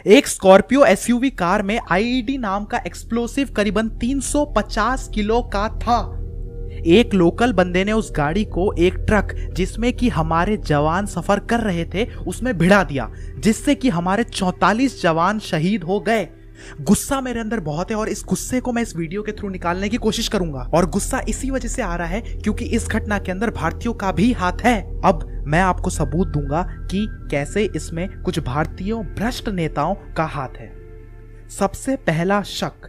एक Scorpio SUV car में IED नाम का एक्सप्लोसिव करीबन 350 किलो का था। एक लोकल बंदे ने उस गाड़ी को एक ट्रक जिसमें कि हमारे जवान सफर कर रहे थे उसमें भिड़ा दिया, जिससे कि हमारे 44 जवान शहीद हो गए। गुस्सा मेरे अंदर बहुत है और इस गुस्से को मैं इस वीडियो के थ्रू निकालने की कोशिश करूंगा। और गुस्सा इसी वजह से आ रहा है क्योंकि इस घटना के अंदर भारतीयों का भी हाथ है। अब मैं आपको सबूत दूंगा कि कैसे इसमें कुछ भारतीयों भ्रष्ट नेताओं का हाथ है। सबसे पहला शक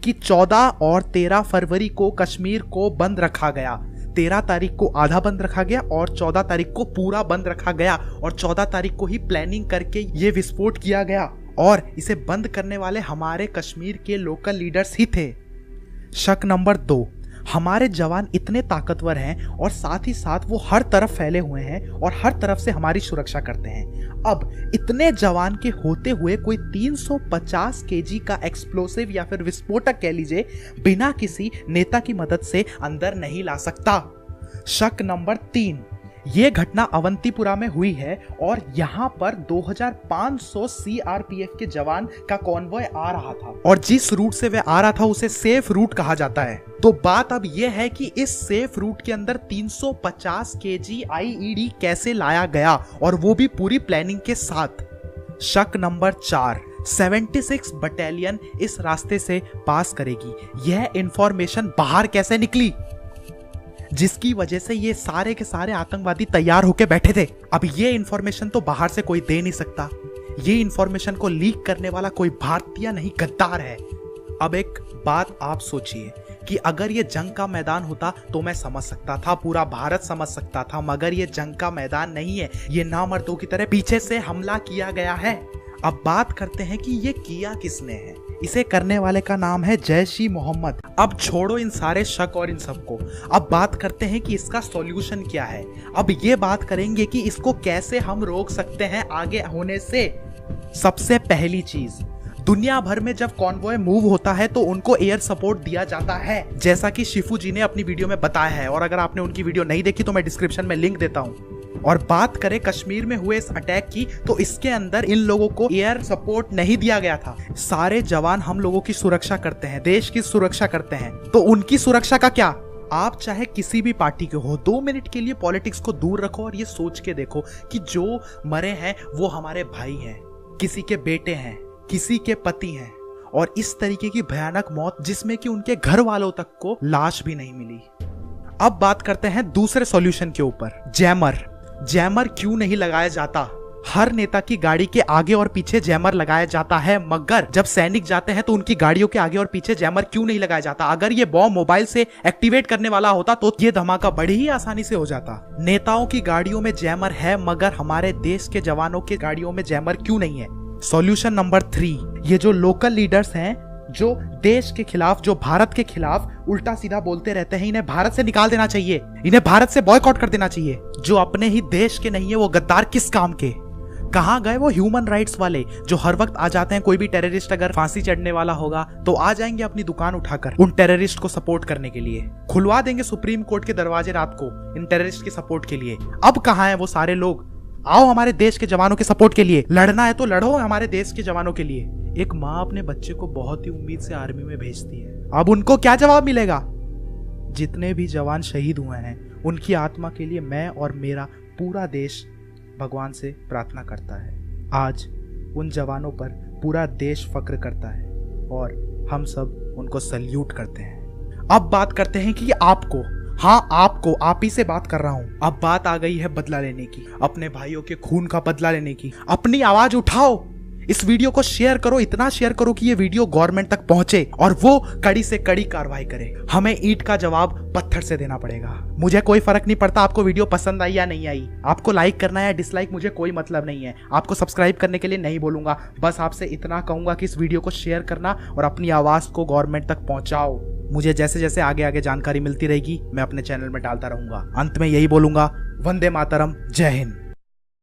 कि 14 और 13 फरवरी को कश्मीर को बंद रखा गया। 13 तारीख को आधा बंद रखा गया और 14 तारीख को पूरा बंद रखा गया और 14 तारीख को ही प्लानिंग करके ये विस्फोट किया गया और इसे बंद करने वाले हमारे कश्मीर के लोकल लीडर्स ही थे। शक नंबर 2, हमारे जवान इतने ताकतवर हैं और साथ ही साथ वो हर तरफ फैले हुए हैं और हर तरफ से हमारी सुरक्षा करते हैं। अब इतने जवान के होते हुए कोई 350 केजी का एक्सप्लोसिव या फिर विस्फोटक कह लीजिए बिना किसी नेता की मदद से अंदर नहीं ला सकता। शक नंबर 3, ये घटना अवंतीपुरा में हुई है और यहां पर 2500 सीआरपीएफ के जवान का कॉन्वॉय आ रहा था और जिस रूट से वह आ रहा था उसे सेफ रूट कहा जाता है। तो बात अब यह है कि इस सेफ रूट के अंदर 350 केजी आईईडी कैसे लाया गया और वो भी पूरी प्लानिंग के साथ। शक नंबर 4, 76 बटालियन इस रास्ते से पास करेगी। यह इंफॉर्मेशन बाहर कैसे निकली जिसकी वजह से ये सारे के सारे आतंकवादी तैयार होके बैठे थे। अब ये इंफॉर्मेशन तो बाहर से कोई दे नहीं सकता। ये इंफॉर्मेशन को लीक करने वाला कोई भारतीय नहीं, गद्दार है। अब एक बात आप सोचिए कि अगर ये जंग का मैदान होता तो मैं समझ सकता था, पूरा भारत समझ सकता था, मगर ये जंग का मैदान नहीं है। ये नामर्दों की तरह पीछे से हमला किया गया है। अब बात करते हैं कि ये किया किसने है। इसे करने वाले का नाम है जैश ई मोहम्मद। अब छोड़ो इन सारे शक और इन सबको, अब बात करते हैं कि इसका सॉल्यूशन क्या है। अब ये बात करेंगे कि इसको कैसे हम रोक सकते हैं आगे होने से। सबसे पहली चीज, दुनिया भर में जब कॉन्वॉय मूव होता है तो उनको एयर सपोर्ट दिया जाता है, जैसा कि शिफू जी ने अपनी वीडियो में बताया है। और अगर आपने उनकी वीडियो नहीं देखी तो मैं डिस्क्रिप्शन में लिंक देता हूं। और बात करें कश्मीर में हुए इस अटैक की, तो इसके अंदर इन लोगों को एयर सपोर्ट नहीं दिया गया था। सारे जवान हम लोगों की सुरक्षा करते हैं, देश की सुरक्षा करते हैं, तो उनकी सुरक्षा का क्या। आप चाहे किसी भी पार्टी के हो, 2 मिनट के लिए पॉलिटिक्स को दूर रखो और ये सोच के देखो कि जो मरे हैं वो हमारे भाई हैं, किसी के बेटे हैं, किसी के पति हैं, और इस तरीके की भयानक मौत जिसमें कि उनके घर वालों तक को लाश भी नहीं मिली। अब बात करते हैं दूसरे सॉल्यूशन के ऊपर। जैमर क्यों नहीं लगाया जाता। हर नेता की गाड़ी के आगे और पीछे जैमर लगाया जाता है, मगर जब सैनिक जाते हैं तो उनकी गाड़ियों के आगे और पीछे जैमर क्यों नहीं लगाया जाता। अगर ये बॉम्ब मोबाइल से एक्टिवेट करने वाला होता तो ये धमाका बड़ी ही आसानी से हो जाता। नेताओं की गाड़ियों में जैमर है, मगर हमारे देश के जवानों की गाड़ियों में जैमर क्यों नहीं है। सॉल्यूशन नंबर 3, ये जो लोकल लीडर्स हैं जो देश के खिलाफ, जो भारत के खिलाफ उल्टा सीधा बोलते रहते हैं, इन्हें भारत से निकाल देना चाहिए, इन्हें भारत से बॉयकॉट कर देना चाहिए। जो अपने ही देश के नहीं है वो गद्दार किस काम के। कहां गए वो ह्यूमन राइट्स वाले जो हर वक्त आ जाते हैं। कोई भी टेररिस्ट अगर फांसी चढ़ने वाला होगा तो आ जाएंगे अपनी दुकान उठाकर उन टेररिस्ट को सपोर्ट करने के लिए, खुलवा देंगे सुप्रीम कोर्ट के दरवाजे रात को इन टेररिस्ट के सपोर्ट के लिए। अब कहां है वो सारे लोग। आओ हमारे देश के जवानों के सपोर्ट के लिए, लड़ना है तो लड़ो हमारे देश के जवानों के लिए। एक माँ अपने बच्चे को बहुत ही उम्मीद से आर्मी में भेजती है, अब उनको क्या जवाब मिलेगा। जितने भी जवान शहीद हुए हैं उनकी आत्मा के लिए मैं और मेरा पूरा देश भगवान से प्रार्थना करता है। आज उन जवानों पर पूरा देश फक्र करता है और हम सब उनको सल्यूट करते हैं। अब बात करते हैं कि आपको, हाँ आपको, आप ही से बात कर रहा हूं। अब बात आ गई है बदला लेने की, अपने भाइयों के खून का बदला लेने की। अपनी आवाज उठाओ, इस वीडियो को शेयर करो, इतना शेयर करो कि ये वीडियो गवर्नमेंट तक पहुंचे और वो कड़ी से कड़ी कार्रवाई करे। हमें ईंट का जवाब पत्थर से देना पड़ेगा। मुझे कोई फर्क नहीं पड़ता आपको वीडियो पसंद आई या नहीं आई, आपको लाइक करना है या डिसलाइक मुझे कोई मतलब नहीं है, आपको सब्सक्राइब करने के लिए नहीं बोलूंगा। बस आपसे इतना कहूंगा कि इस वीडियो को शेयर करना और अपनी आवाज को गवर्नमेंट तक पहुंचाओ। मुझे जैसे जैसे आगे आगे जानकारी मिलती रहेगी मैं अपने चैनल में डालता रहूंगा। अंत में यही बोलूंगा, वंदे मातरम, जय हिंद।